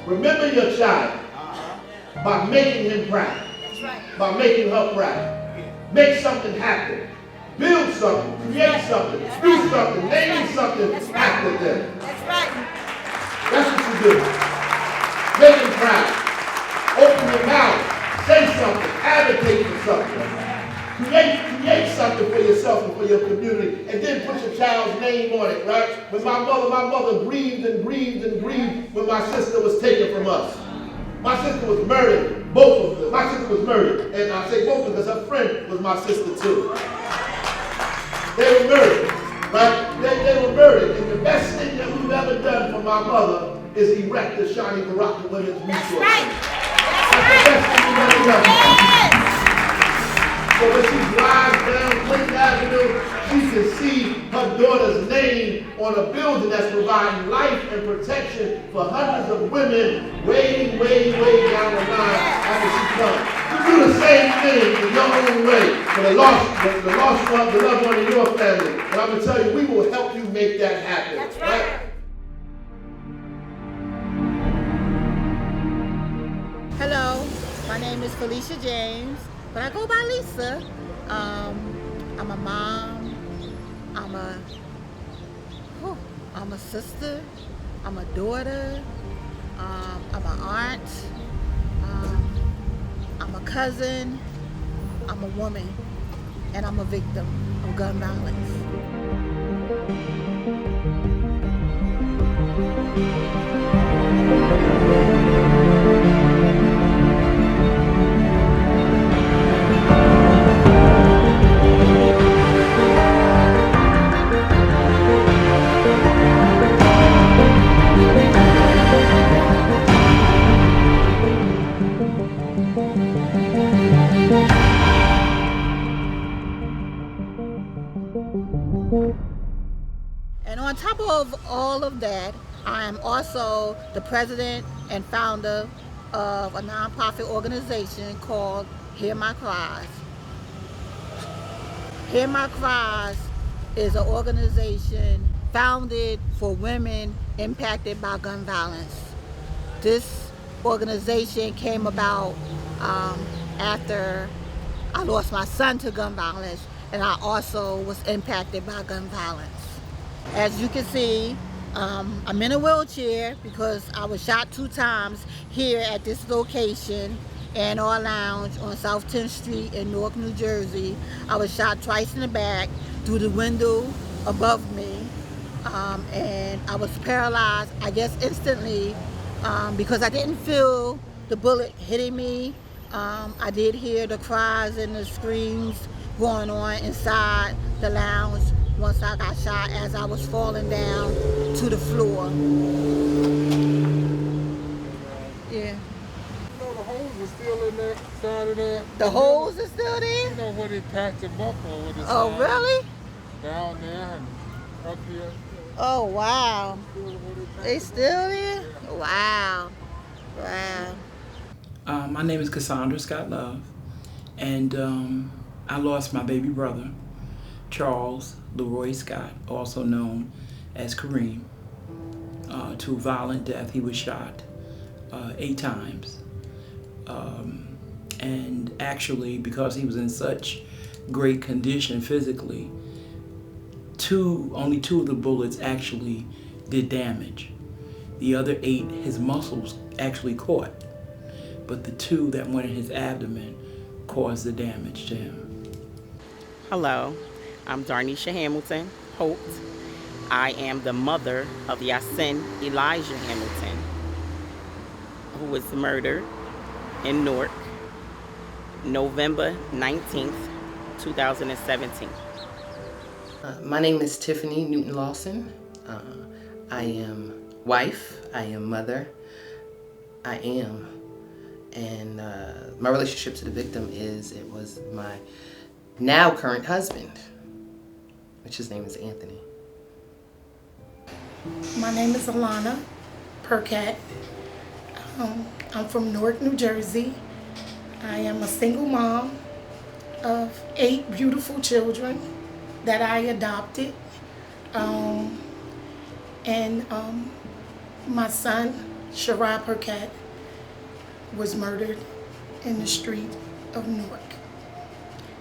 Remember your child by making him proud, by making her proud. Make something happen. Build something, create something, do something, name something after them. That's what you do. Make him proud. Open your mouth. Say something. Advocate for something. Create something for yourself and for your community, and then put your child's name on it, right? When my mother grieved and grieved and grieved when my sister was taken from us. My sister was murdered, both of them. My sister was murdered, and I say both because her friend was my sister too. They were murdered, right? They were murdered, and the best thing that we've ever done for my mother is erect the Shani Baraka Women's Resource. That's the best thing we've ever done. So when she drives down Clinton Avenue, she can see her daughter's name on a building that's providing life and protection for hundreds of women way down the line after she comes. You do the same thing in your own way for the lost one, the loved one in your family. And I'm going to tell you, we will help you make that happen. That's right? Hello, my name is Felicia James, but I go by Lisa. I'm a mom, I'm a sister, I'm a daughter, I'm an aunt, I'm a cousin, I'm a woman, and I'm a victim of gun violence. And on top of all of that, I am also the president and founder of a nonprofit organization called Hear My Cries. Hear My Cries is an organization founded for women impacted by gun violence. This organization came about after I lost my son to gun violence, and I also was impacted by gun violence. As you can see, I'm in a wheelchair because I was shot 2 times here at this location, Anor Lounge on South 10th Street in Newark, New Jersey. I was shot twice in the back through the window above me, and I was paralyzed, I guess instantly, because I didn't feel the bullet hitting me. I did hear the cries and the screams going on inside the lounge once I got shot as I was falling down to the floor. Yeah. You know the holes are still in that side of that. The holes are still there? You know where they patched them up or where they Oh, really? down there and up here. Oh, wow. They still there? Wow. Wow. My name is Cassandra Scott Love, and I lost my baby brother, Charles Leroy Scott, also known as Kareem, to violent death. He was shot 8 times. And actually, because he was in such great condition physically, only 2 of the bullets actually did damage. The other 8, his muscles actually caught, but the 2 that went in his abdomen caused the damage to him. Hello, I'm Darnisha Hamilton Holt. I am the mother of Yasin Elijah Hamilton, who was murdered in Newark, November 19th, 2017. My name is Tiffany Newton Lawson. I am wife, I am mother, and my relationship to the victim it was my now current husband, which his name is Anthony. My name is Alana Percat. I'm from Newark, New Jersey. I am a single mom of 8 beautiful children that I adopted. And my son Shirai Percat was murdered in the street of Newark,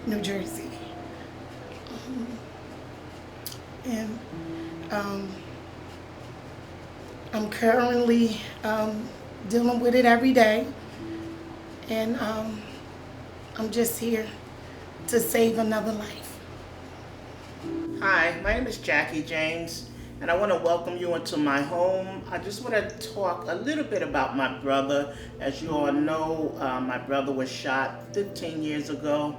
New Jersey. And I'm currently dealing with it every day. And I'm just here to save another life. Hi, my name is Jackie James, and I want to welcome you into my home. I just want to talk a little bit about my brother. As you all know, my brother was shot 15 years ago.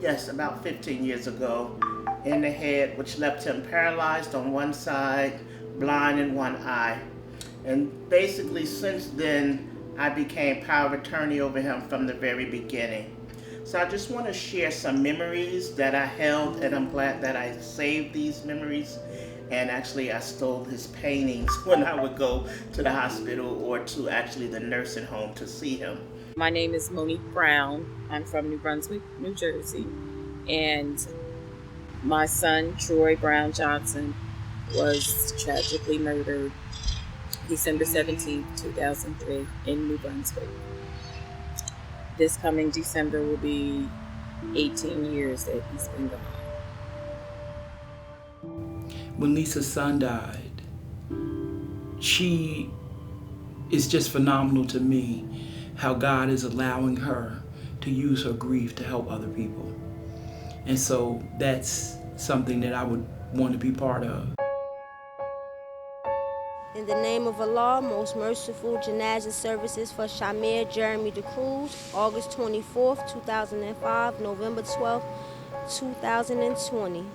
Yes, about 15 years ago in the head, which left him paralyzed on one side, blind in one eye. And basically since then, I became power of attorney over him from the very beginning. So I just want to share some memories that I held, and I'm glad that I saved these memories. And actually I stole his paintings when I would go to the hospital or to actually the nursing home to see him. My name is Monique Brown. I'm from New Brunswick, New Jersey. And my son, Troy Brown Johnson, was tragically murdered December 17, 2003 in New Brunswick. This coming December will be 18 years that he's been gone. When Lisa's son died, she is just phenomenal to me, how God is allowing her to use her grief to help other people. And so that's something that I would want to be part of. In the name of Allah, most merciful, Janazah services for Shamir Jeremy DeCruz, August 24th, 2005, November 12th, 2020.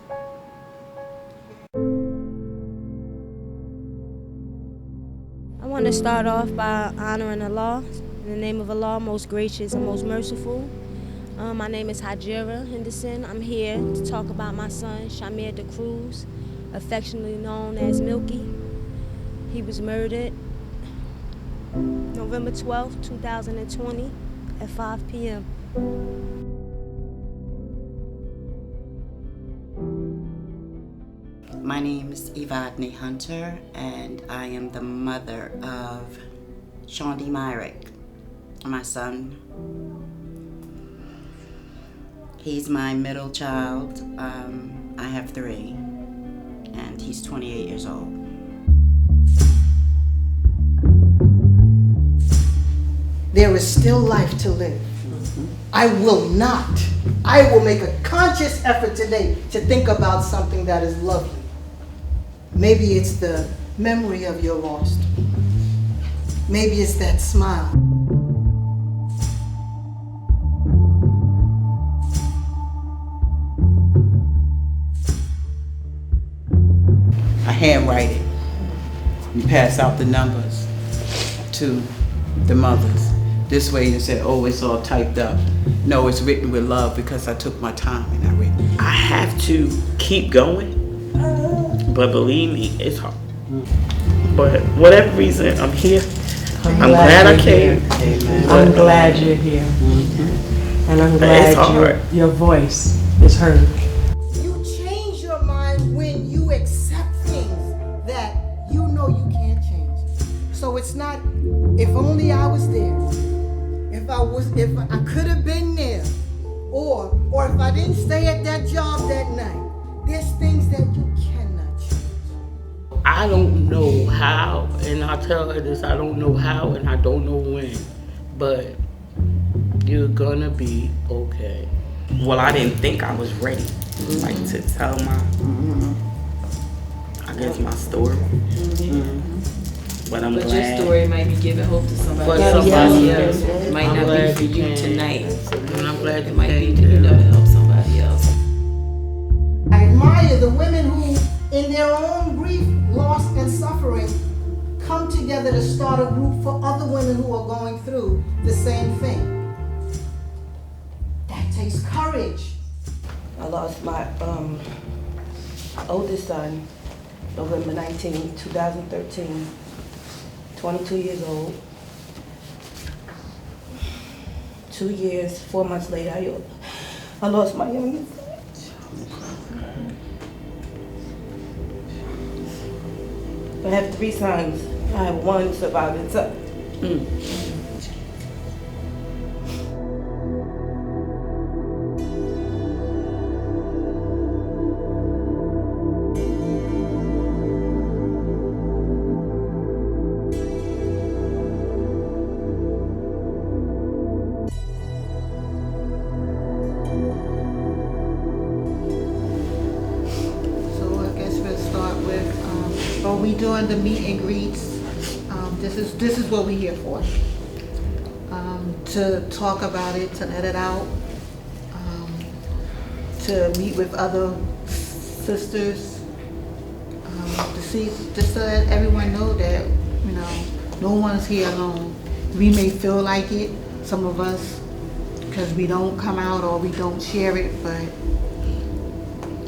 I want to start off by honoring Allah. In the name of Allah, most gracious and most merciful. My name is Hajira Henderson. I'm here to talk about my son, Shamir DeCruz, affectionately known as Milky. He was murdered November 12, 2020 at 5 p.m. My name is Evadne Hunter, and I am the mother of Shondi Myrick, my son. He's my middle child. I have 3, and he's 28 years old. There is still life to live. I will make a conscious effort today to think about something that is lovely. Maybe it's the memory of your lost. Maybe it's that smile. I handwrite it. We pass out the numbers to the mothers. This way you say, oh, it's all typed up. No, it's written with love because I took my time and I read it. I have to keep going, but believe me, it's hard. But whatever reason, I'm here. I'm glad I came. I'm glad you're here. And I'm glad your voice is heard. You change your mind when you accept things that you know you can't change. So it's not, if only I was there. If I could have been there, or if I didn't stay at that job that night. There's things that you cannot change. I don't know how, and I tell her this, I don't know how and I don't know when, but you're gonna be okay. Well, I didn't think I was ready, like to tell my story. But I'm glad. Your story might be giving hope to somebody else. It might not be for you tonight. And I'm glad it might be to help somebody else. I admire the women who, in their own grief, loss, and suffering, come together to start a group for other women who are going through the same thing. That takes courage. I lost my oldest son November 19, 2013. 22 years old. 2 years, 4 months later, I lost my youngest son. I have 3 sons. I have one surviving son. So I guess we'll start with, are we doing the meet and greets? This is what we're here for. To talk about it, to let it out, to meet with other sisters, to see, just to let everyone know that, you know, no one's here alone. We may feel like it, some of us, because we don't come out or we don't share it, but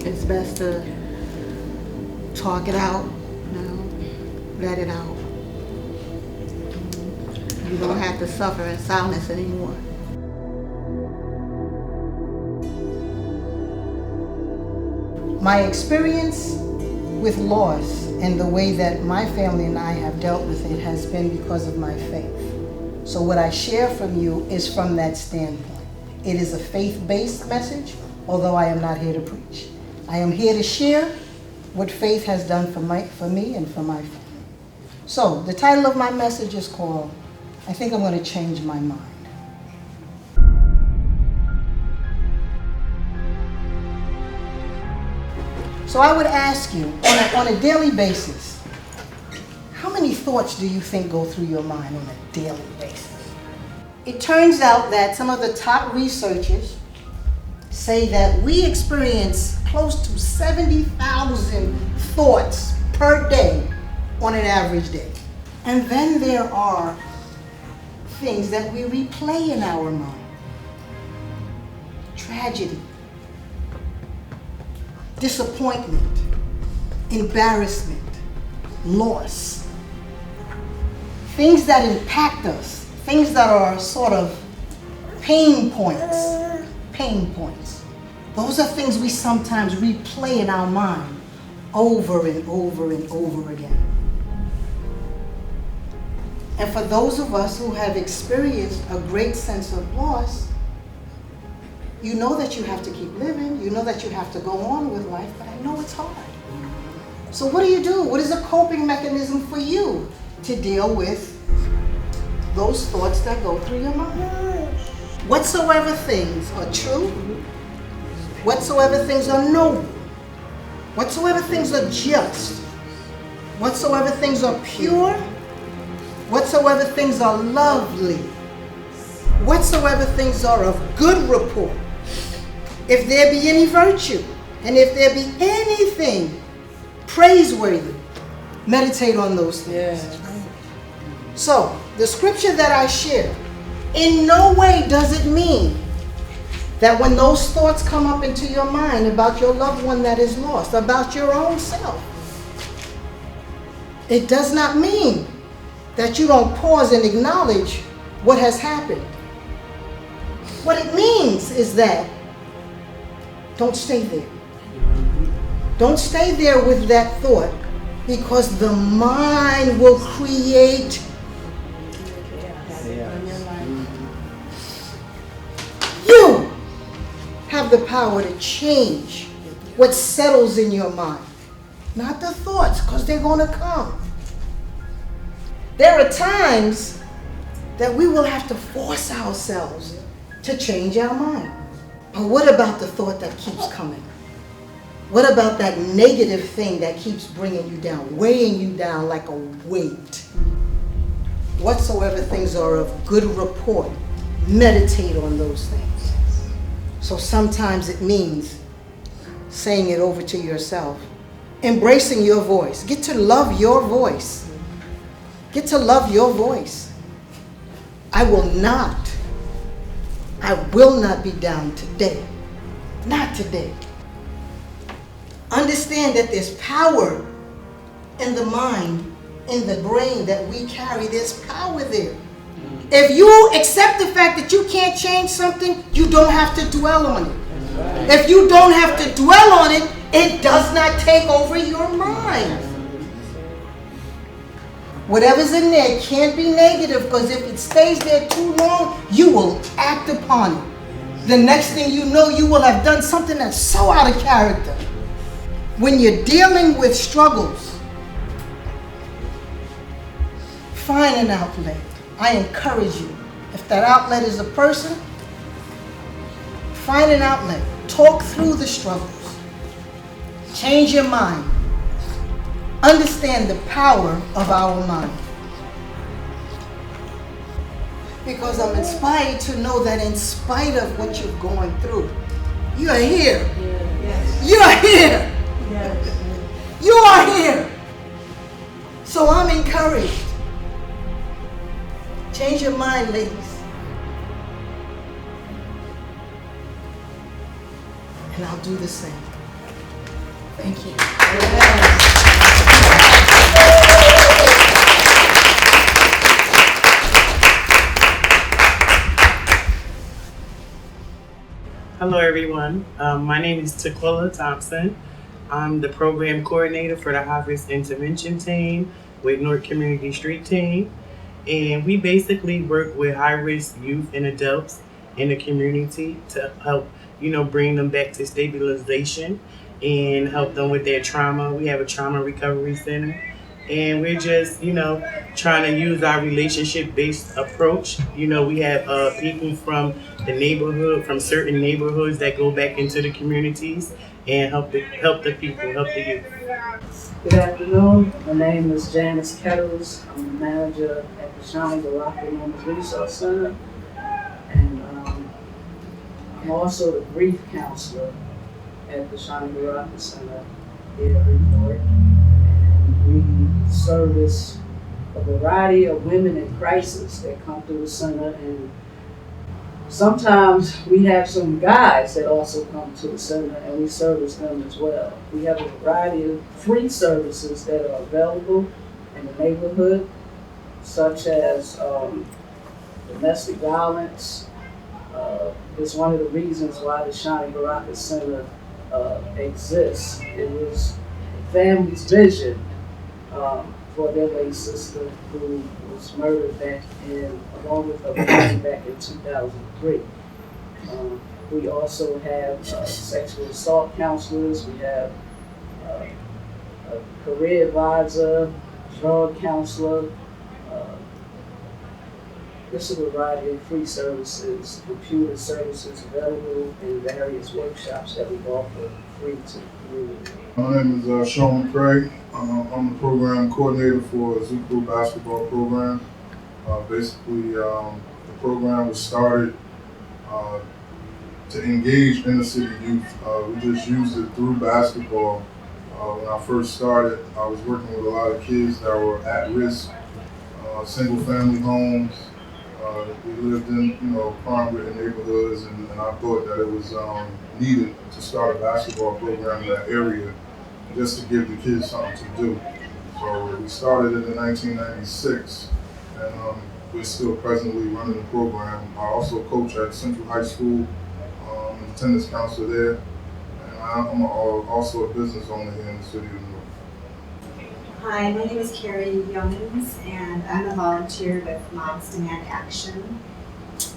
it's best to talk it out, you know, let it out. You don't have to suffer in silence anymore. My experience with loss and the way that my family and I have dealt with it has been because of my faith. So what I share from you is from that standpoint. It is a faith-based message, although I am not here to preach. I am here to share what faith has done for me and for my family. So the title of my message is called, I think I'm going to change my mind. So I would ask you, on a daily basis, how many thoughts do you think go through your mind on a daily basis? It turns out that some of the top researchers say that we experience close to 70,000 thoughts per day on an average day. And then there are things that we replay in our mind. Tragedy, disappointment, embarrassment, loss. Things that impact us, things that are sort of pain points. Those are things we sometimes replay in our mind over and over and over again. And for those of us who have experienced a great sense of loss, you know that you have to keep living, you know that you have to go on with life, but I know it's hard. So what do? What is a coping mechanism for you to deal with those thoughts that go through your mind? Whatsoever things are true, whatsoever things are noble, whatsoever things are just, whatsoever things are pure, whatsoever things are lovely, whatsoever things are of good report, if there be any virtue, and if there be anything praiseworthy, meditate on those things. Yeah. So, the scripture that I share, in no way does it mean that when those thoughts come up into your mind about your loved one that is lost, about your own self, it does not mean that you don't pause and acknowledge what has happened. What it means is that don't stay there. Don't stay there with that thought, because the mind will create you have the power to change what settles in your mind. Not the thoughts, because they're going to come. There are times that we will have to force ourselves to change our mind. But what about the thought that keeps coming? What about that negative thing that keeps bringing you down, weighing you down like a weight? Whatsoever things are of good report, meditate on those things. So sometimes it means saying it over to yourself, embracing your voice. Get to love your voice. Get to love your voice. I will not be down today. Not today. Understand that there's power in the mind, in the brain that we carry. There's power there. If you accept the fact that you can't change something, you don't have to dwell on it. If you don't have to dwell on it, it does not take over your mind. Whatever's in there can't be negative, because if it stays there too long, you will act upon it. The next thing you know, you will have done something that's so out of character. When you're dealing with struggles, find an outlet. I encourage you. If that outlet is a person, find an outlet. Talk through the struggles. Change your mind. Understand the power of our mind. Because I'm inspired to know that in spite of what you're going through, you are here. Yes. You are here. Yes. You are here. So I'm encouraged. Change your mind, ladies. And I'll do the same. Thank you. Hello, everyone. My name is Tequila Thompson. I'm the program coordinator for the Harvest Intervention Team with North Community Street Team. And we basically work with high-risk youth and adults in the community to help, bring them back to stabilization and help them with their trauma. We have a trauma recovery center. And we're just, trying to use our relationship-based approach. We have people from the neighborhood, from certain neighborhoods that go back into the communities and help the people, help the youth. Good afternoon. My name is Janice Kettles. I'm the manager at the Shawnee Baraka Women's Resource Center. And I'm also the grief counselor at the Shawnee Baraka Center here in North. And we service a variety of women in crisis that come through the center, and sometimes we have some guys that also come to the center and we service them as well. We have a variety of free services that are available in the neighborhood, such as domestic violence. It's one of the reasons why the Shawnee Baraka Center exists. It was the family's vision for their late sister, who was murdered along with her family back in 2003. We also have sexual assault counselors. We have a career advisor, drug counselor. This is a variety of free services, computer services available in various workshops that we offer free to the community. My name is Sean Craig. I'm the program coordinator for a Zuko basketball program. Basically, the program was started to engage inner city youth. We just used it through basketball. When I first started, I was working with a lot of kids that were at risk, single family homes. We lived in crime-ridden neighborhoods, and I thought that it was needed to start a basketball program in that area, just to give the kids something to do. So we started it in 1996, and we're still presently running the program. I also coach at Central High School, I'm a tennis counselor there, and I'm also a business owner here in the city of New York. Hi, my name is Carrie Yeomans, and I'm a volunteer with Moms Demand Action.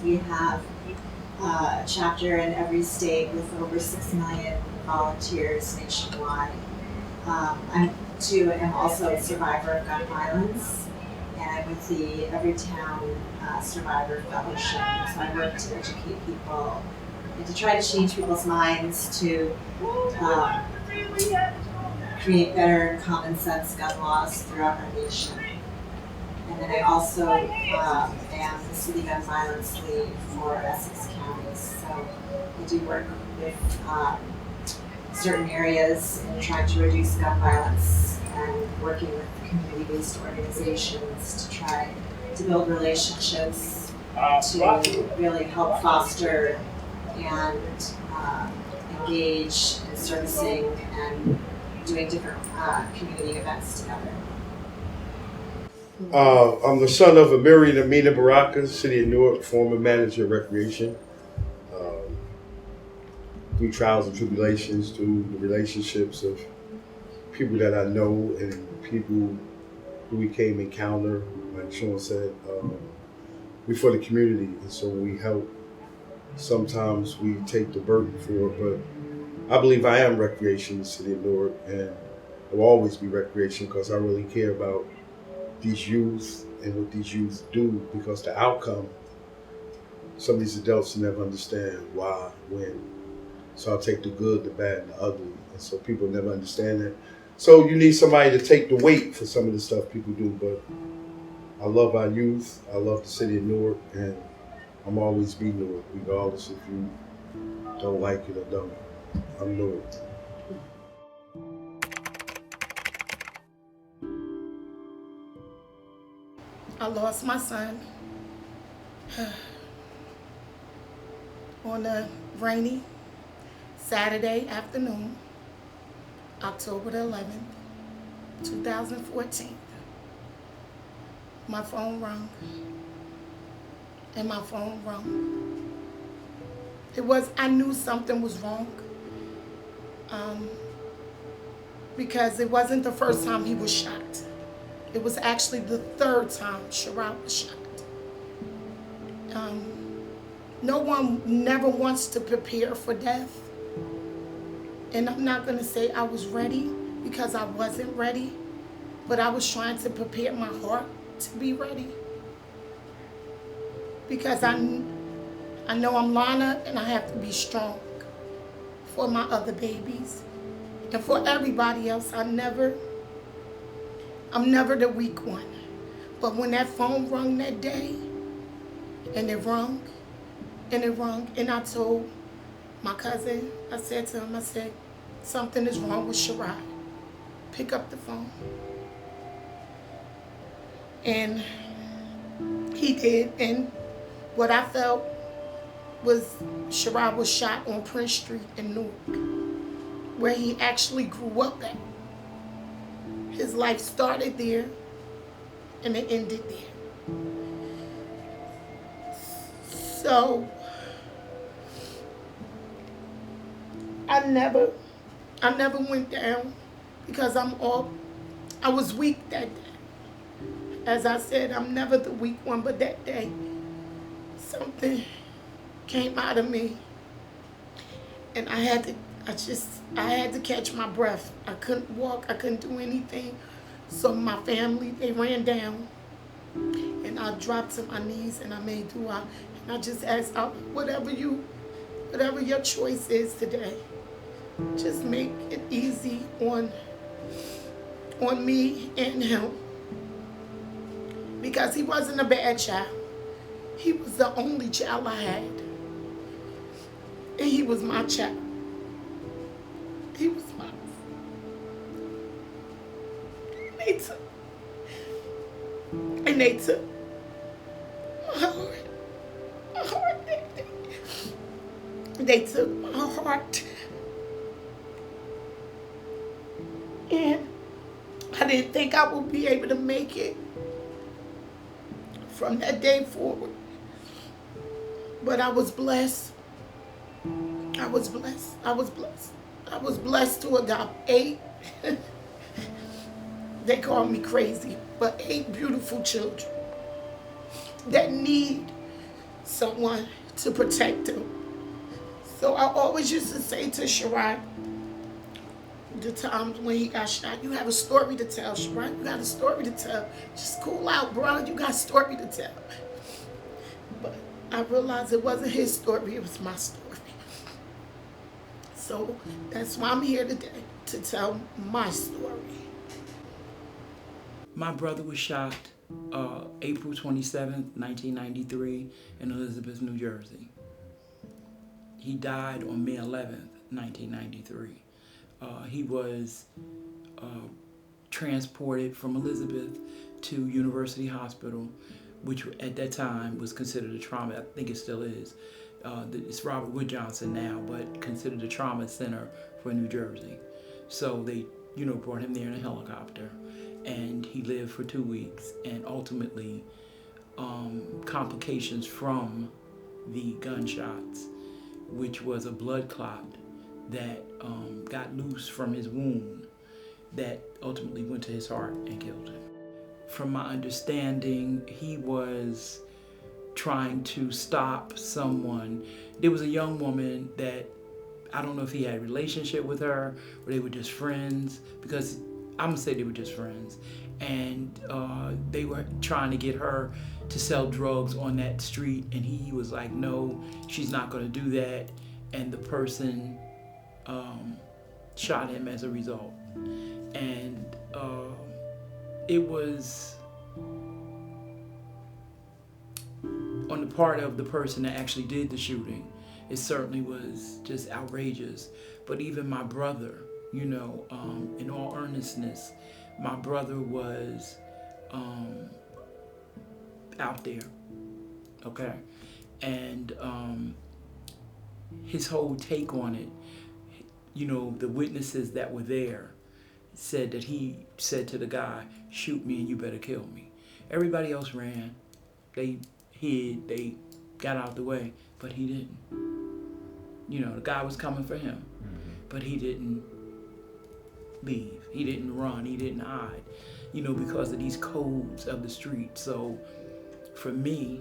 We have a chapter in every state with over 6 million volunteers nationwide. I am also a survivor of gun violence, and I'm with the Everytown Survivor Fellowship. So I work to educate people and to try to change people's minds to create better common sense gun laws throughout our nation. And then I also am the City Gun Violence Lead for Essex County. So I do work with certain areas in trying to reduce gun violence and working with community-based organizations to try to build relationships to really help foster and engage in servicing and doing different community events together. I'm the son of Amiri and Amina Baraka, City of Newark, former manager of recreation. Through trials and tribulations, through the relationships of people that I know and people who we came encounter. Like Sean said, we for the community, and so we help. Sometimes we take the burden for it, but I believe I am recreation in the city of Newark, and I will always be recreation because I really care about these youth and what these youth do, because the outcome, some of these adults never understand why, when. So I'll take the good, the bad, and the ugly. And so people never understand that. So you need somebody to take the weight for some of the stuff people do. But I love our youth. I love the city of Newark. And I'm always be Newark, regardless if you don't like it or don't. I'm Newark. I lost my son on a rainy Saturday afternoon, October the 11th, 2014. My phone rang, and my phone rang. I knew something was wrong, because it wasn't the first time he was shot. It was actually the third time Sherrod was shot. No one never wants to prepare for death. And I'm not going to say I was ready, because I wasn't ready, but I was trying to prepare my heart to be ready. Because I know I'm Lana, and I have to be strong for my other babies and for everybody else. I'm never the weak one. But when that phone rung that day, and it rung, and I told my cousin, I said to him, I said, something is wrong with Sherrod. Pick up the phone. And he did, and what I felt was Sherrod was shot on Prince Street in Newark, where he actually grew up at. His life started there, and it ended there. So, I never went down, because I was weak that day. As I said, I'm never the weak one, but that day, something came out of me, and I had to catch my breath. I couldn't walk, I couldn't do anything. So my family, they ran down, and I dropped to my knees, and I made dua, and I just asked, whatever your choice is today, just make it easy on me and him. Because he wasn't a bad child. He was the only child I had. And he was my child. He was mine. And they took my heart that day. They took my heart. And I didn't think I would be able to make it from that day forward. But I was blessed. I was blessed. I was blessed. I was blessed to adopt 8. They call me crazy, but 8 beautiful children that need someone to protect them. So I always used to say to Sherrod, the times when he got shot, you have a story to tell, Sherrod. You got a story to tell. Just cool out, bro. You got a story to tell. But I realized it wasn't his story, it was my story. So that's why I'm here today, to tell my story. My brother was shot April 27th, 1993 in Elizabeth, New Jersey. He died on May 11th, 1993. He was transported from Elizabeth to University Hospital, which at that time was considered a trauma. I think it still is. It's Robert Wood Johnson now, but considered a trauma center for New Jersey. So they, brought him there in a helicopter, and he lived for 2 weeks. And ultimately, complications from the gunshots, which was a blood clot that got loose from his wound, that ultimately went to his heart and killed him. from my understanding, he was trying to stop someone. There was a young woman that, I don't know if he had a relationship with her or they were just friends, because I'm gonna say they were just friends. And they were trying to get her to sell drugs on that street, and he was like, no, she's not gonna do that. And the person shot him as a result. And it was on the part of the person that actually did the shooting. It certainly was just outrageous. But even my brother, you know, in all earnestness, my brother was out there, okay? And his whole take on it, you know, the witnesses that were there said that he said to the guy, shoot me and you better kill me. Everybody else ran. They hid, they got out the way, but he didn't. You know, the guy was coming for him, but he didn't leave. He didn't run, he didn't hide, you know, because of these codes of the street. So for me,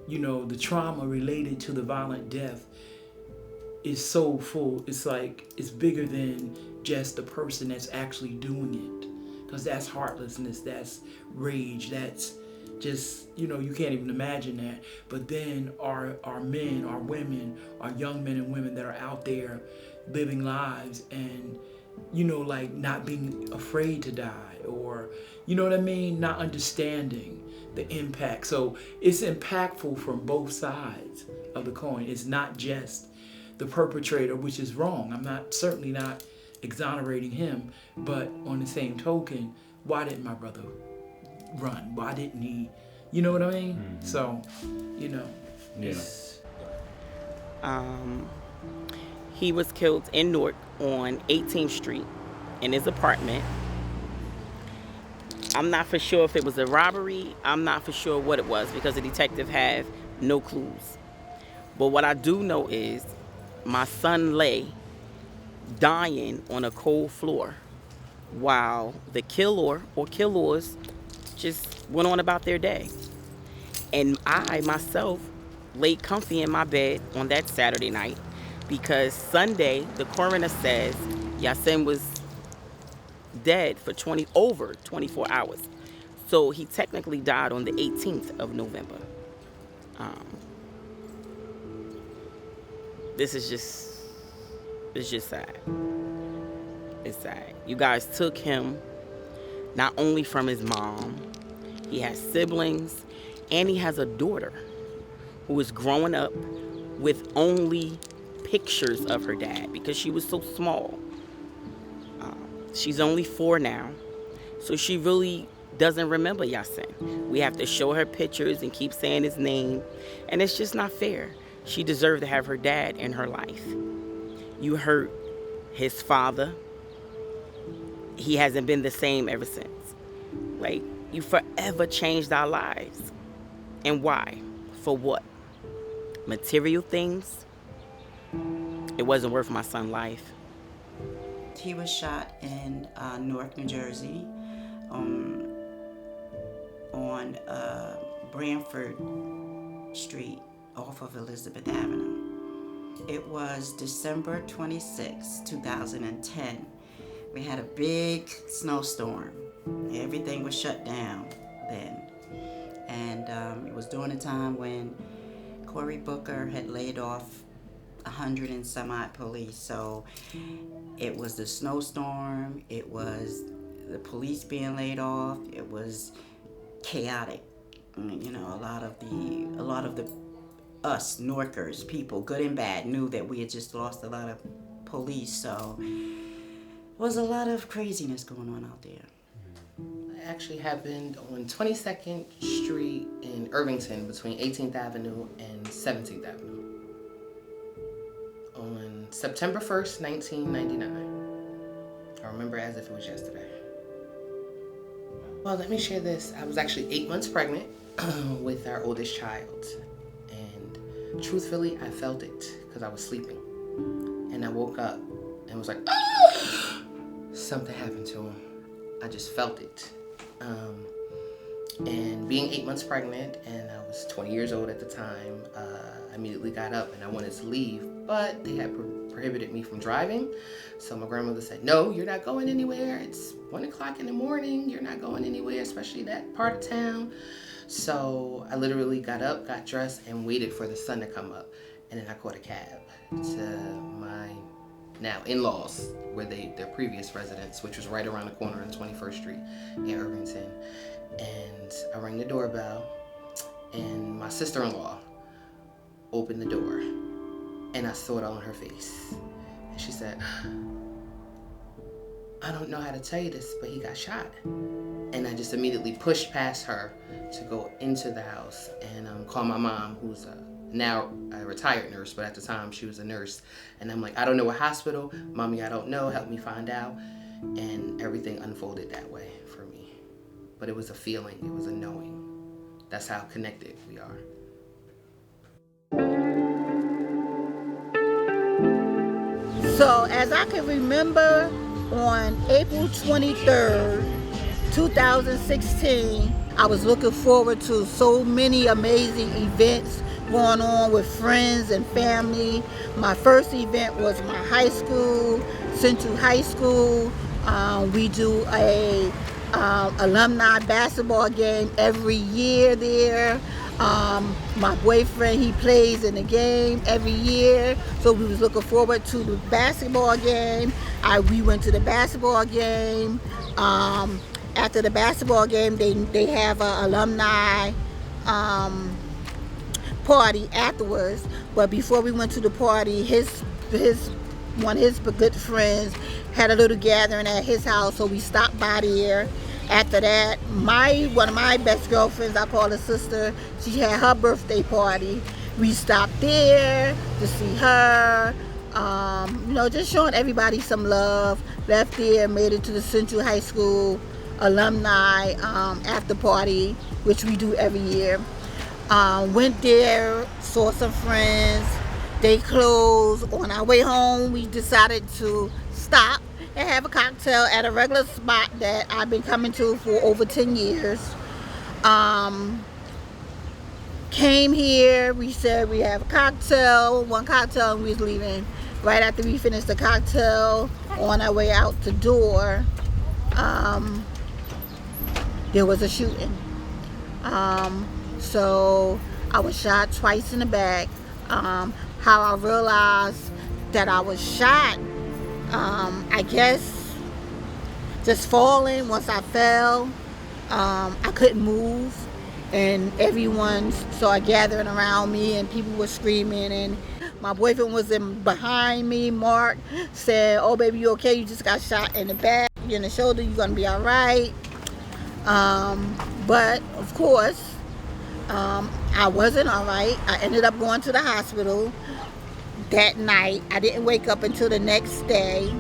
you know, the trauma related to the violent death is so full. It's like, it's bigger than just the person that's actually doing it. Because that's heartlessness, that's rage, that's just, you know, you can't even imagine that. But then our men, our women, our young men and women that are out there living lives and, you know, like not being afraid to die, or, you know what I mean? Not understanding the impact. So it's impactful from both sides of the coin. It's not just the perpetrator, which is wrong. I'm certainly not exonerating him, but on the same token, why didn't my brother run? Why didn't he? You know what I mean? Mm-hmm. So, you know. Yes. He was killed in Newark on 18th Street in his apartment. I'm not for sure if it was a robbery. I'm not for sure what it was because the detective had no clues. But what I do know is my son lay dying on a cold floor while the killer or killers just went on about their day. And I, myself, laid comfy in my bed on that Saturday night because Sunday, the coroner says Yasin was dead for over 24 hours. So he technically died on the 18th of November. This is just, it's just sad. It's sad. You guys took him not only from his mom, he has siblings, and he has a daughter who is growing up with only pictures of her dad because she was so small. She's only 4 now, so she really doesn't remember Yasin. We have to show her pictures and keep saying his name, and it's just not fair. She deserved to have her dad in her life. You hurt his father. He hasn't been the same ever since. Like, you forever changed our lives. And why? For what? Material things? It wasn't worth my son's life. He was shot in Newark, New Jersey, on Branford Street off of Elizabeth Avenue. It was December 26, 2010. We had a big snowstorm. Everything was shut down then. And it was during a time when Cory Booker had laid off 100 and some odd police. So it was the snowstorm, it was the police being laid off, it was chaotic. You know, a lot of the us Norkers, people, good and bad, knew that we had just lost a lot of police. So it was a lot of craziness going on out there. It actually happened on 22nd Street in Irvington between 18th Avenue and 17th Avenue on September 1st, 1999. I remember as if it was yesterday. Well, let me share this. I was actually 8 months pregnant with our oldest child. And truthfully, I felt it because I was sleeping. And I woke up and was like, ah! Something happened to him. I just felt it. And being 8 months pregnant, and I was 20 years old at the time, I immediately got up and I wanted to leave, but they had prohibited me from driving. So my grandmother said, no, you're not going anywhere. It's 1 o'clock in the morning. You're not going anywhere, especially that part of town. So I literally got up, got dressed, and waited for the sun to come up. And then I caught a cab to my now in-laws, where their previous residence, which was right around the corner on 21st Street in Irvington. And I rang the doorbell, and my sister-in-law opened the door, and I saw it on her face. And she said, I don't know how to tell you this, but he got shot. And I just immediately pushed past her to go into the house and call my mom, who's now a retired nurse, but at the time she was a nurse. And I'm like, I don't know what hospital. Mommy, I don't know. Help me find out. And everything unfolded that way for me. But it was a feeling. It was a knowing. That's how connected we are. So as I can remember, on April 23rd, 2016, I was looking forward to so many amazing events going on with friends and family. My first event was my high school, Central High School. We do a alumni basketball game every year there. My boyfriend, he plays in the game every year, so we was looking forward to the basketball game. We went to the basketball game. After the basketball game, they have an alumni party afterwards. But before we went to the party, one of his good friends had a little gathering at his house, so we stopped by there. After that, one of my best girlfriends, I call her sister, she had her birthday party. We stopped there to see her, just showing everybody some love. Left there, made it to the Central High School alumni after party, which we do every year. Went there, saw some friends. They closed. On our way home, we decided to stop and have a cocktail at a regular spot that I've been coming to for over 10 years. Came here, we said we have one cocktail, and we was leaving. Right after we finished the cocktail, on our way out the door, there was a shooting. So I was shot twice in the back. How I realized that I was shot, I guess just falling. Once I fell, I couldn't move, and everyone started gathering around me, and people were screaming, and my boyfriend was behind me. Mark said, oh baby, you okay? You just got shot in the back, in the shoulder, you're gonna be all right. But of course, I wasn't all right. I ended up going to the hospital that night. I didn't wake up until the next day.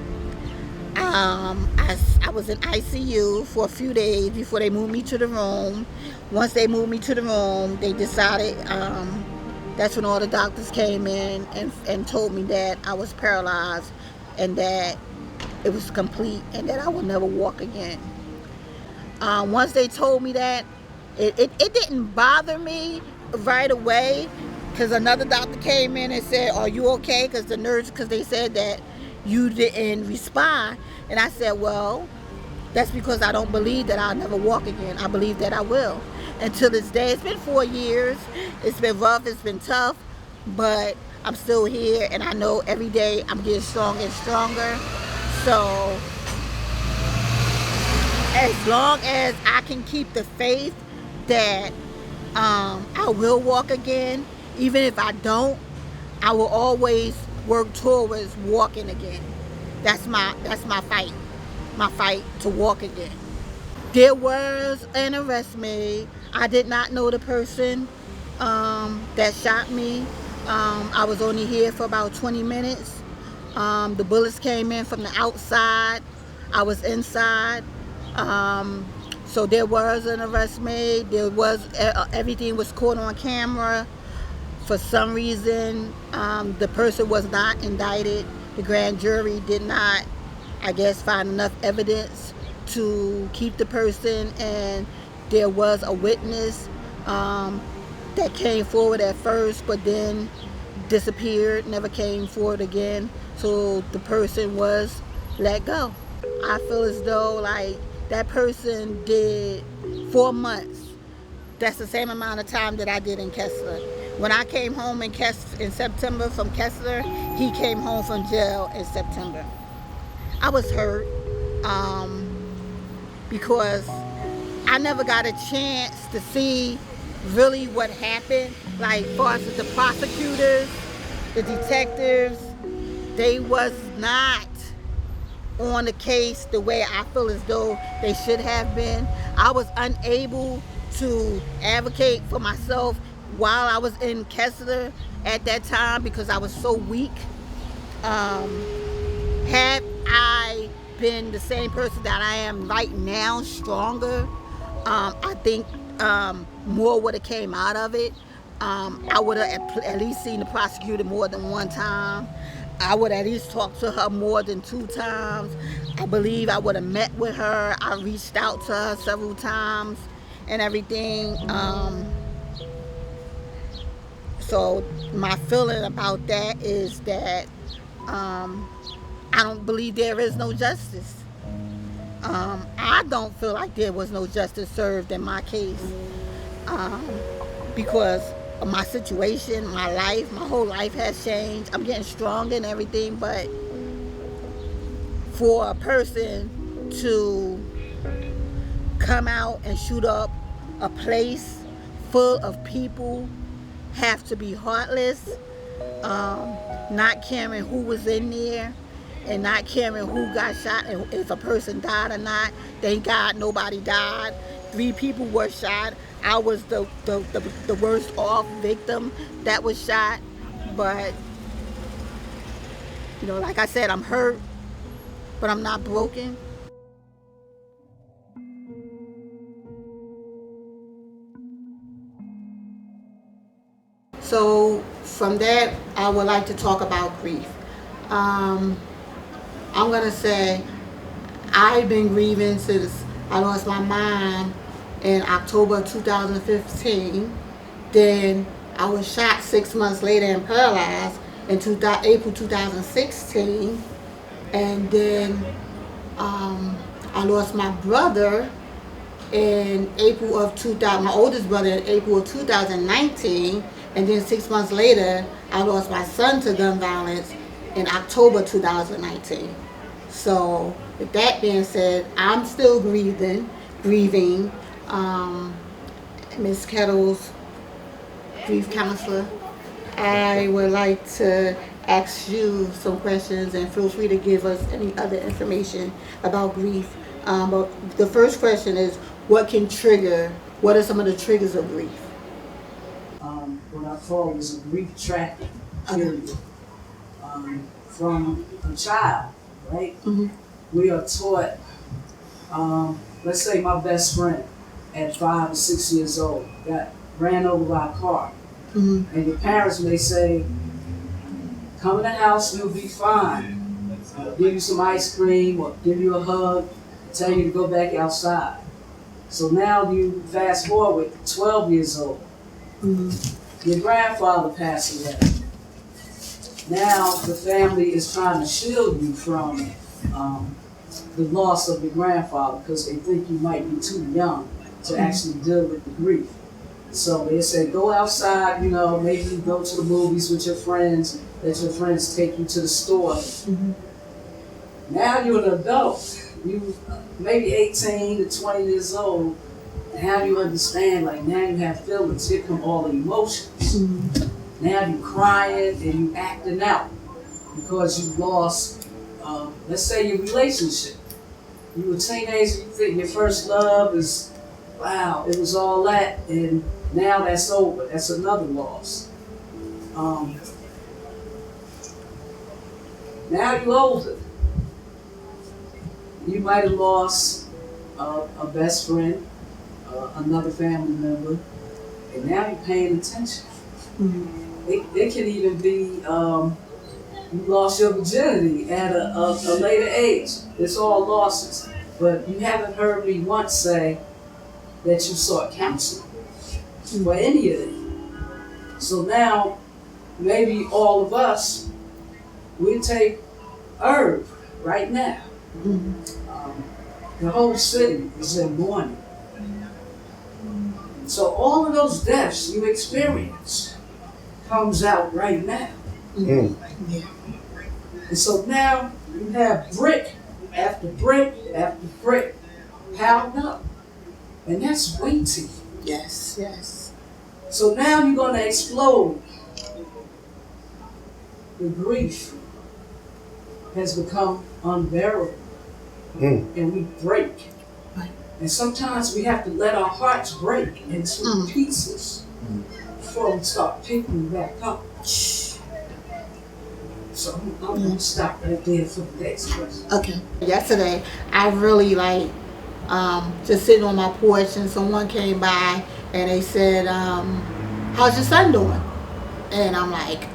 I was in ICU for a few days before they moved me to the room. Once they moved me to the room, they decided, that's when all the doctors came in and told me that I was paralyzed and that it was complete and that I would never walk again. Once they told me that, it didn't bother me right away, because another doctor came in and said, are you okay? Because they said that you didn't respond. And I said, well, that's because I don't believe that I'll never walk again. I believe that I will. And to this day, it's been 4 years. It's been rough, it's been tough, but I'm still here, and I know every day I'm getting stronger and stronger. So as long as I can keep the faith that I will walk again, even if I don't, I will always work towards walking again. That's my fight to walk again. There was an arrest made. I did not know the person that shot me. I was only here for about 20 minutes. The bullets came in from the outside. I was inside. So there was an arrest made. Everything was caught on camera. For some reason, the person was not indicted. The grand jury did not, I guess, find enough evidence to keep the person, and there was a witness that came forward at first, but then disappeared, never came forward again. So the person was let go. I feel as though like that person did 4 months. That's the same amount of time that I did in Kessler. When I came home in September from Kessler, he came home from jail in September. I was hurt because I never got a chance to see really what happened. Like, far as the prosecutors, the detectives, they was not on the case the way I feel as though they should have been. I was unable to advocate for myself while I was in Kessler at that time because I was so weak. Had I been the same person that I am right now, stronger, I think more would have came out of it. I would have at least seen the prosecutor more than one time. I would at least talk to her more than 2 times. I believe I would have met with her. I reached out to her several times and everything. So my feeling about that is that I don't believe there is no justice. I don't feel like there was no justice served in my case because of my situation, my life, my whole life has changed. I'm getting stronger and everything, but for a person to come out and shoot up a place full of people, have to be heartless, not caring who was in there and not caring who got shot and if a person died or not. Thank God nobody died. 3 people were shot. I was the worst off victim that was shot. But, you know, like I said, I'm hurt, but I'm not broken. So from that, I would like to talk about grief. I'm going to say I've been grieving since I lost my mom in October 2015. Then I was shot 6 months later and paralyzed in April 2016. And then I lost my brother in April of 2000, my oldest brother in April of 2019. And then 6 months later, I lost my son to gun violence in October 2019. So with that being said, I'm still grieving. Ms. Kettle's grief counselor, I would like to ask you some questions and feel free to give us any other information about grief. But the first question is, what are some of the triggers of grief? What I call was a grief track period. From a child, right? Mm-hmm. We are taught, let's say my best friend at 5 or 6 years old got ran over by a car. Mm-hmm. And your parents may say, come in the house, you'll be fine. Give you some ice cream or give you a hug, tell you to go back outside. So now you fast forward 12 years old. Mm-hmm. Your grandfather passed away. Now the family is trying to shield you from the loss of your grandfather because they think you might be too young to actually deal with the grief. So they say, go outside, you know, maybe go to the movies with your friends, let your friends take you to the store. Mm-hmm. Now you're an adult. You maybe 18 to 20 years old. Now you understand, like now you have feelings. Here come all the emotions. Mm-hmm. Now you crying and you acting out because you lost, let's say your relationship. You were a teenager, you think your first love is, wow, it was all that, and now that's over. That's another loss. Now you're older. You might have lost a best friend, another family member, and now you're paying attention. Mm-hmm. It can even be you lost your virginity at a later age. It's all losses. But you haven't heard me once say, that you sought counsel for any of it. So now, maybe all of us, we take Irv right now. The whole city is in mourning. So all of those deaths you experience comes out right now. And so now you have brick after brick after brick piled up. And that's weighty. Yes, yes. So now you're going to explode. The grief has become unbearable. And we break. And sometimes we have to let our hearts break into pieces before we start picking back up. So I'm going to stop right there for the next question. Okay. Yesterday, I really just sitting on my porch, and someone came by and they said, how's your son doing? And I'm like,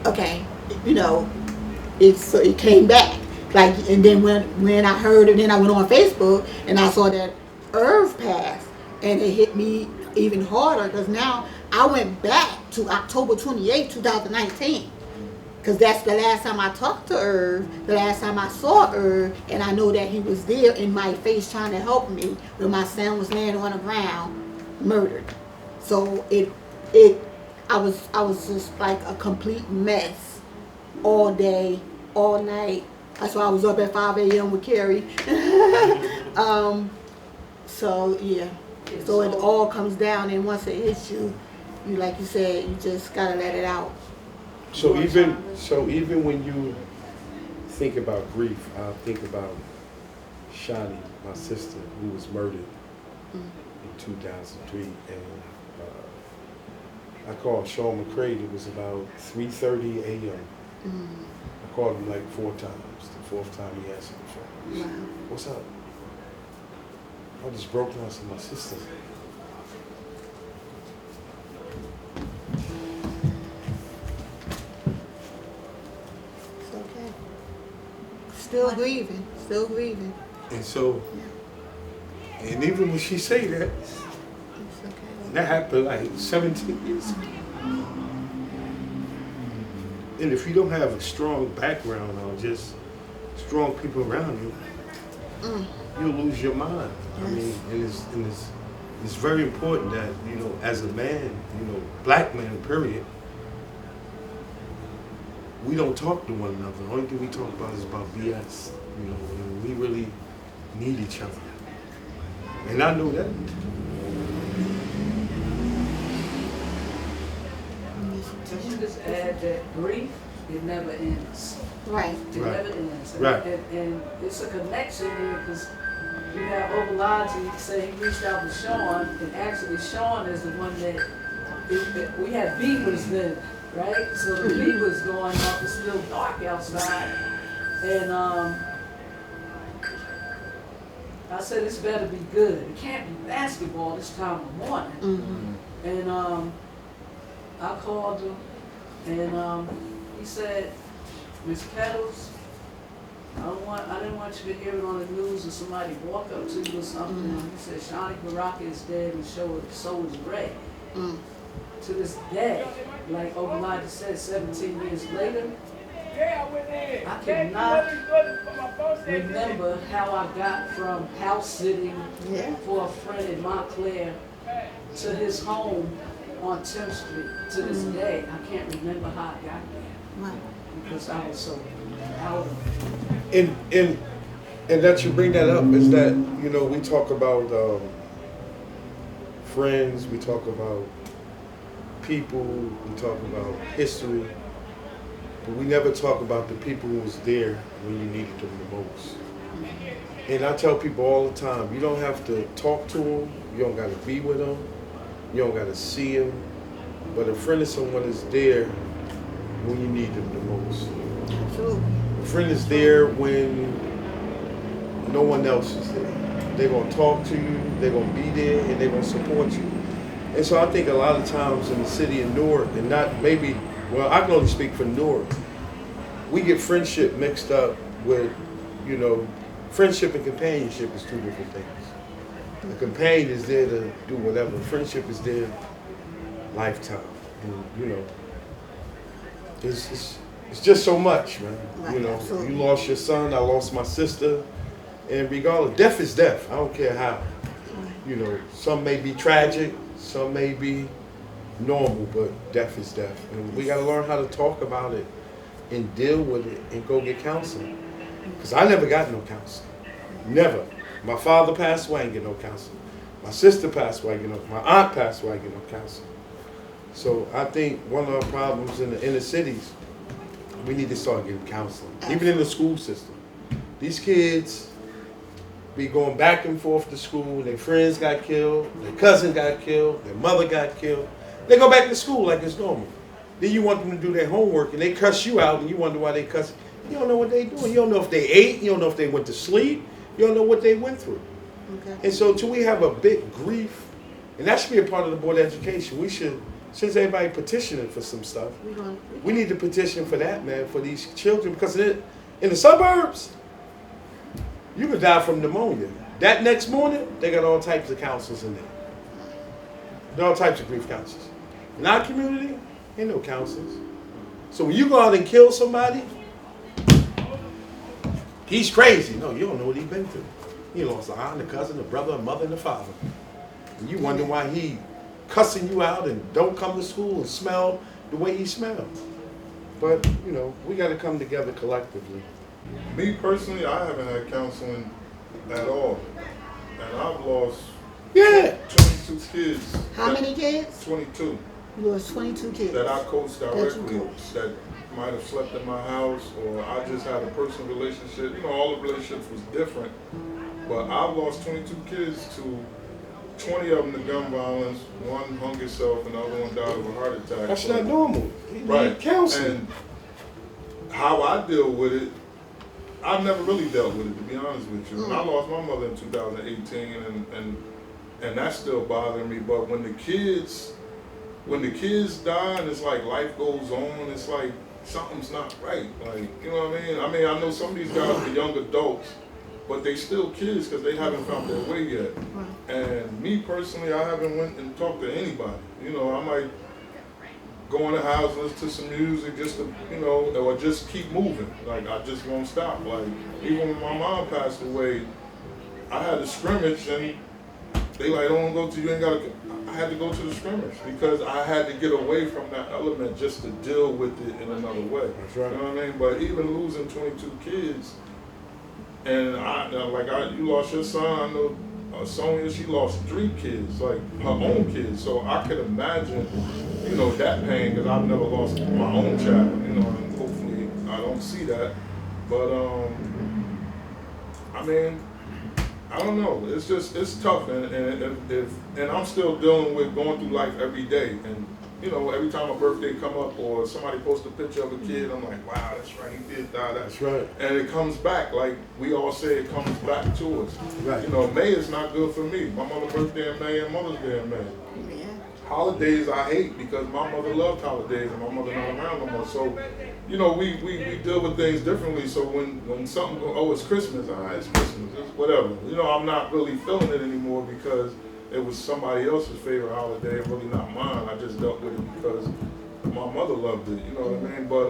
okay, it came back. And then when I heard it, then I went on Facebook and I saw that Irv passed, and it hit me even harder because now I went back to October 28, 2019. Because that's the last time I talked to Irv, the last time I saw Irv, and I know that he was there in my face trying to help me when my son was laying on the ground, murdered. So I was just like a complete mess all day, all night. That's why I was up at 5 a.m. with Carrie. So it all comes down, and once it hits you, like you said, you just gotta let it out. So even when you think about grief, I think about Shani, my sister, who was murdered in 2003, and I called Sean McCrae. It was about 3:30 a.m. I called him like 4 times. The 4th time he answered the phone. Wow. What's up? I just broke down to my sister. It's okay. Still grieving. And so, and even when she say that, It's okay. that happened like 17 years ago. And if you don't have a strong background or just strong people around you, you'll lose your mind. I mean, and it's very important that, as a man, black man, period, we don't talk to one another. The only thing we talk about is about BS, and we really need each other. And I know that. Let me just add that grief, it never ends. Right. It never ends. Right. And it's a connection here because you have Obalaji say he reached out to Sean, and actually Sean is the one that we had beavers then, right? So the beavers going off, it's still dark outside. And I said, this better be good. It can't be basketball this time of morning. And I called him, and he said, Miss Kettles, I didn't want you to hear it on the news or somebody walk up to you or something. He said, Shani Baraka is dead, and so is Ray. To this day, like Obalaji said, 17 years later, I cannot remember how I got from house sitting for a friend in Montclair to his home on 10th Street. To this day, I can't remember how I got there because I was so out of it. And that you bring that up is that, we talk about friends, we talk about people, we talk about history, but we never talk about the people who was there when you needed them the most. And I tell people all the time, you don't have to talk to them, you don't got to be with them, you don't got to see them, but a friend is someone that's there when you need them the most. True. A friend is there when no one else is there. They're going to talk to you, they're going to be there, and they're going to support you. And so I think a lot of times in the city of Newark, and not maybe, well, I can only speak for Newark, we get friendship mixed up with, friendship and companionship is 2 different things. A companion is there to do whatever. Friendship is there lifetime. And, you know, it's just so much, man. Right, You know, absolutely. you lost your son, I lost my sister, and regardless, death is death. I don't care how. You know, some may be tragic, some may be normal, but death is death. And we got to learn how to talk about it and deal with it and go get counseling. Because I never got no counseling. Never. My father passed away, I didn't get no counseling. My sister passed away, I didn't get no. My aunt passed away, I didn't get no counseling. So I think one of our problems in the inner cities, we need to start getting counseling. Even in the school system. These kids be going back and forth to school, their friends got killed, their cousin got killed, their mother got killed. They go back to school like it's normal. Then you want them to do their homework and they cuss you out and you wonder why they cuss. You don't know what they doing. You don't know if they ate, you don't know if they went to sleep, you don't know what they went through. Okay. And so till we have a big grief, and that should be a part of the Board of Education, we should, since everybody petitioning for some stuff, we need to petition for that, man, for these children, because in the suburbs, you could die from pneumonia. That next morning, they got all types of counselors in there. There are all types of grief counselors. In our community, ain't no counselors. So when you go out and kill somebody, he's crazy. No, you don't know what he's been through. He lost an aunt, a cousin, a brother, a mother, and a father. And you wonder why he cussing you out and don't come to school and smell the way he smells. But, you know, we got to come together collectively. Me personally, I haven't had counseling at all. And I've lost 22 kids. How many kids? 22. You lost 22 kids. That I coached directly. That you coached. That might have slept in my house, or I just had a personal relationship. You know, all the relationships was different. But I've lost 22 kids to 20 of them to gun violence. One hung himself and the other one died of a heart attack. That's not normal. You Right. need counseling. And how I deal with it, I've never really dealt with it, to be honest with you. And I lost my mother in 2018, and that's still bothering me. But when the kids die, and it's like life goes on, it's like something's not right. Like, you know what I mean? I mean, I know some of these guys are young adults, but they still kids because they haven't found their way yet. And me personally, I haven't went and talked to anybody. You know, I might go in the house, listen to some music, just to, you know, or just keep moving. Like, I just won't stop. Like, even when my mom passed away, I had a scrimmage, and they like, don't go to, you ain't gotta, I had to go to the scrimmage because I had to get away from that element just to deal with it in another way. That's right. You know what I mean? But even losing 22 kids, and you lost your son, I know Sonia, she lost 3 kids, like her own kids. So I could imagine, you know, that pain, because I've never lost my own child, you know, and hopefully I don't see that. But, I mean, I don't know. It's just, it's tough, and I'm still dealing with going through life every day. And, you know, every time a birthday come up or somebody posts a picture of a kid, I'm like, wow, that's right, he did die. That's right. And it comes back, like we all say, it comes back to us. Right. You know, May is not good for me. My mother's birthday in May and Mother's Day in May. Yeah. Holidays I hate because my mother loved holidays and my mother not around no more. So, you know, we deal with things differently. So when something goes, oh, it's Christmas, it's Christmas, it's whatever. You know, I'm not really feeling it anymore because it was somebody else's favorite holiday and really not mine. I just dealt with it because my mother loved it, you know what I mean? But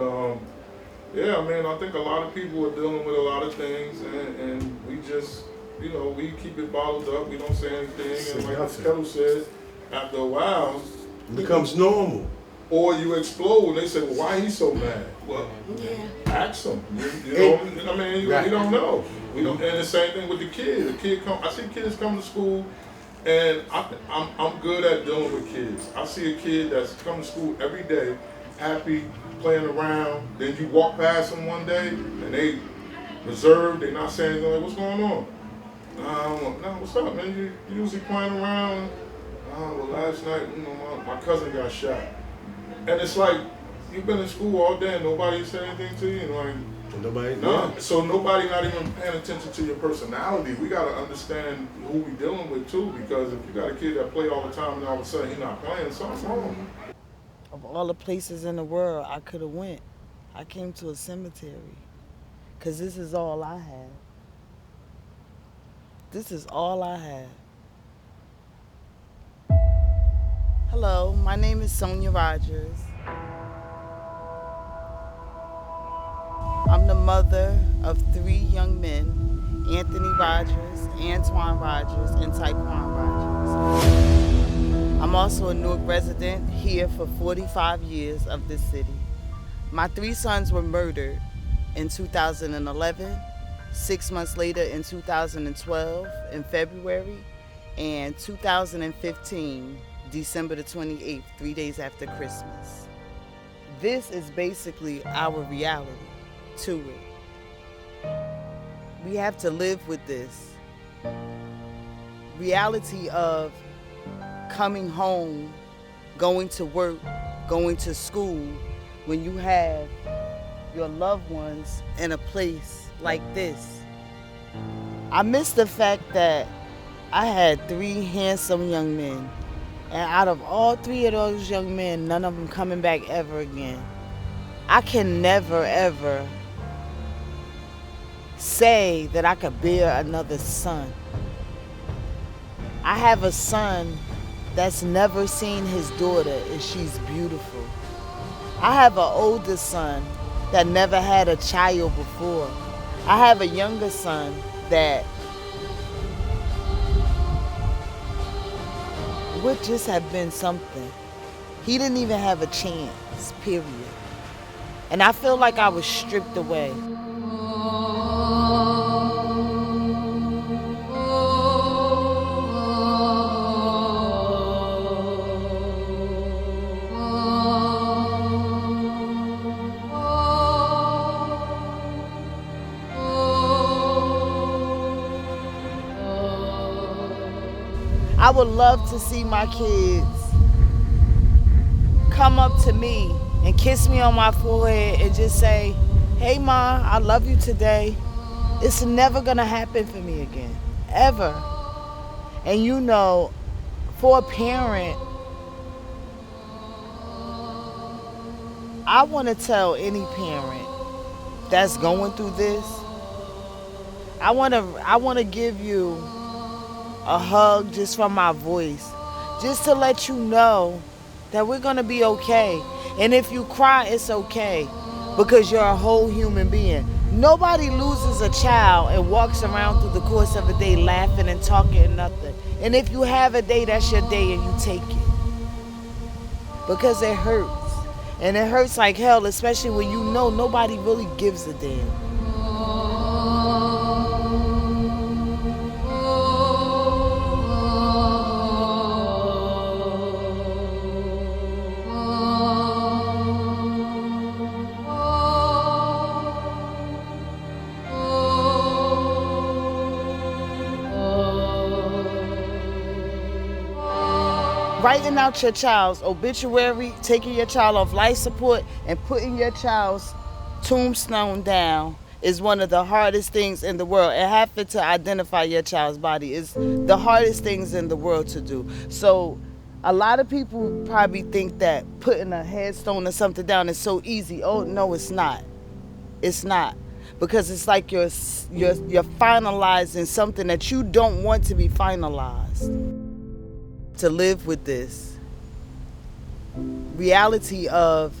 yeah, I mean, I think a lot of people are dealing with a lot of things, and we just, you know, we keep it bottled up, we don't say anything, and like Kettle said, after a while, it becomes normal. Or you explode and they say, well, why he so mad? Well, ask him. You know, I mean, we don't know. We don't. And the same thing with the kid. The kid come. I see kids come to school, and I'm good at dealing with kids. I see a kid that's coming to school every day, happy, playing around. Then you walk past them one day, and they reserved. They not saying anything. Like, what's going on? No, what's up, man? You usually playing around. Well, last night, you know, my cousin got shot. And it's like, you've been in school all day and nobody said anything to you? And nobody, no. So nobody not even paying attention to your personality. We got to understand who we dealing with too, because if you got a kid that play all the time and all of a sudden he's not playing, something's wrong. Of all the places in the world I could have went, I came to a cemetery because this is all I have. This is all I have. Hello, my name is Sonia Rogers. I'm the mother of 3 young men, Anthony Rogers, Antoine Rogers, and Taekwon Rogers. I'm also a Newark resident here for 45 years of this city. My 3 sons were murdered in 2011, 6 months later in 2012 in February, and 2015, December the 28th, 3 days after Christmas. This is basically our reality to it. We have to live with this reality of coming home, going to work, going to school, when you have your loved ones in a place like this. I miss the fact that I had 3 handsome young men, and out of all 3 of those young men, none of them coming back ever again. I can never ever say that I could bear another son. I have a son that's never seen his daughter, and she's beautiful. I have an older son that never had a child before. I have a younger son that would just have been something. He didn't even have a chance, period. And I feel like I was stripped away. I would love to see my kids come up to me and kiss me on my forehead and just say, "Hey, Ma, I love you today." It's never gonna happen for me again, ever. And you know, for a parent, I want to tell any parent that's going through this, I want to give you a hug just from my voice, just to let you know that we're going to be okay. And if you cry, it's okay, because you're a whole human being. Nobody loses a child and walks around through the course of a day laughing and talking and nothing. And if you have a day, that's your day, and you take it. Because it hurts. And it hurts like hell, especially when you know nobody really gives a damn. Writing out your child's obituary, taking your child off life support, and putting your child's tombstone down is one of the hardest things in the world. And having to identify your child's body is the hardest things in the world to do. So a lot of people probably think that putting a headstone or something down is so easy. Oh, no, it's not. It's not. Because it's like you're finalizing something that you don't want to be finalized. To live with this reality of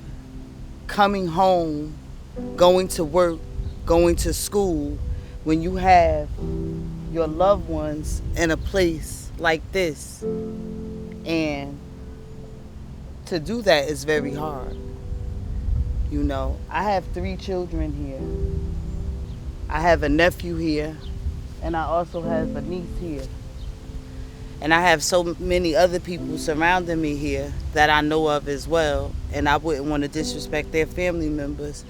coming home, going to work, going to school, when you have your loved ones in a place like this. And to do that is very hard. You know, I have 3 children here. I have a nephew here, and I also have a niece here. And I have so many other people surrounding me here that I know of as well. And I wouldn't want to disrespect their family members.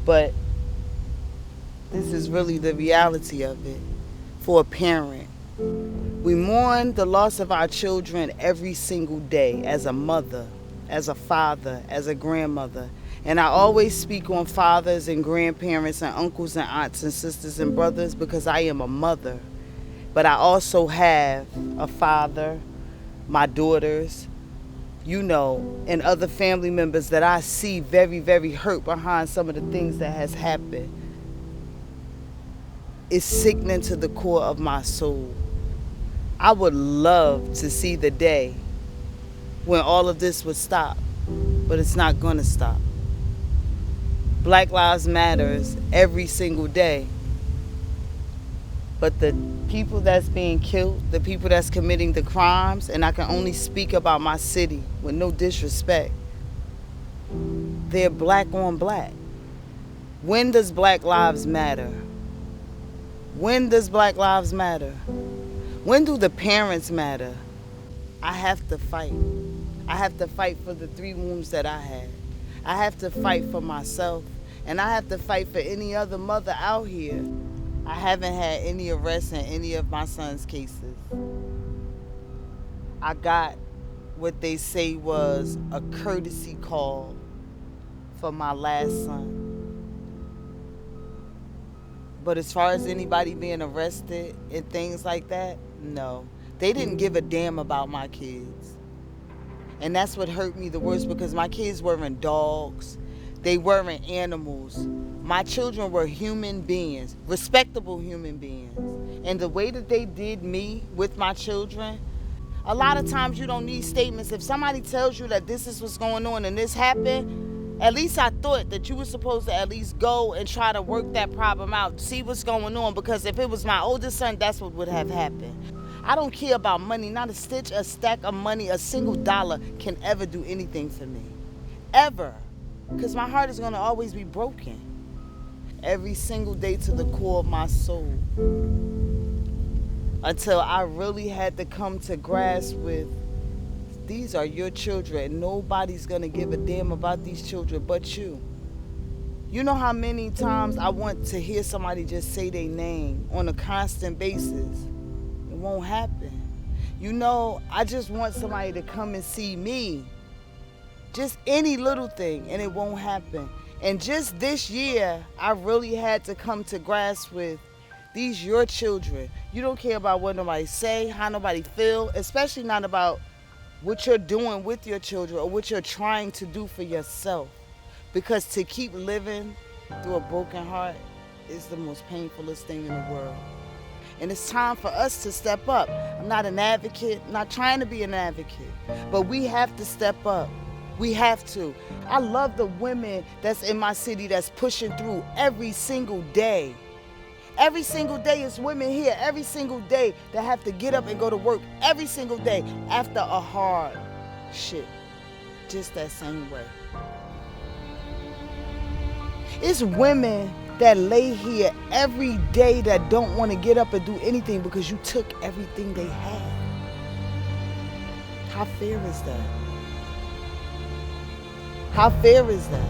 But this is really the reality of it for a parent. We mourn the loss of our children every single day as a mother, as a father, as a grandmother. And I always speak on fathers and grandparents and uncles and aunts and sisters and brothers because I am a mother. But I also have a father, my daughters, you know, and other family members that I see very, very hurt behind some of the things that has happened. It's sickening to the core of my soul. I would love to see the day when all of this would stop. But it's not gonna stop. Black Lives Matters every single day. But the people that's being killed, the people that's committing the crimes, and I can only speak about my city with no disrespect, they're black on black. When does Black Lives matter? When does Black Lives matter? When do the parents matter? I have to fight. I have to fight for the 3 wounds that I had. I have to fight for myself. And I have to fight for any other mother out here. I haven't had any arrests in any of my son's cases. I got what they say was a courtesy call for my last son. But as far as anybody being arrested and things like that, no. They didn't give a damn about my kids. And that's what hurt me the worst, because my kids weren't dogs. They weren't animals. My children were human beings, respectable human beings. And the way that they did me with my children, a lot of times you don't need statements. If somebody tells you that this is what's going on and this happened, at least I thought that you were supposed to at least go and try to work that problem out, see what's going on, because if it was my oldest son, that's what would have happened. I don't care about money. Not a stitch, a stack of money, a single dollar can ever do anything for me. Ever. Because my heart is going to always be broken. Every single day to the core of my soul. Until I really had to come to grasp with, these are your children. Nobody's going to give a damn about these children but you. You know how many times I want to hear somebody just say their name on a constant basis? It won't happen. You know, I just want somebody to come and see me. Just any little thing, and it won't happen. And just this year, I really had to come to grasp with, these your children. You don't care about what nobody say, how nobody feel, especially not about what you're doing with your children or what you're trying to do for yourself. Because to keep living through a broken heart is the most painfulest thing in the world. And it's time for us to step up. I'm not an advocate, I'm not trying to be an advocate, but we have to step up. We have to. I love the women that's in my city that's pushing through every single day. Every single day is women here, every single day that have to get up and go to work every single day after a hard shit. Just that same way. It's women that lay here every day that don't want to get up and do anything because you took everything they had. How fair is that? How fair is that?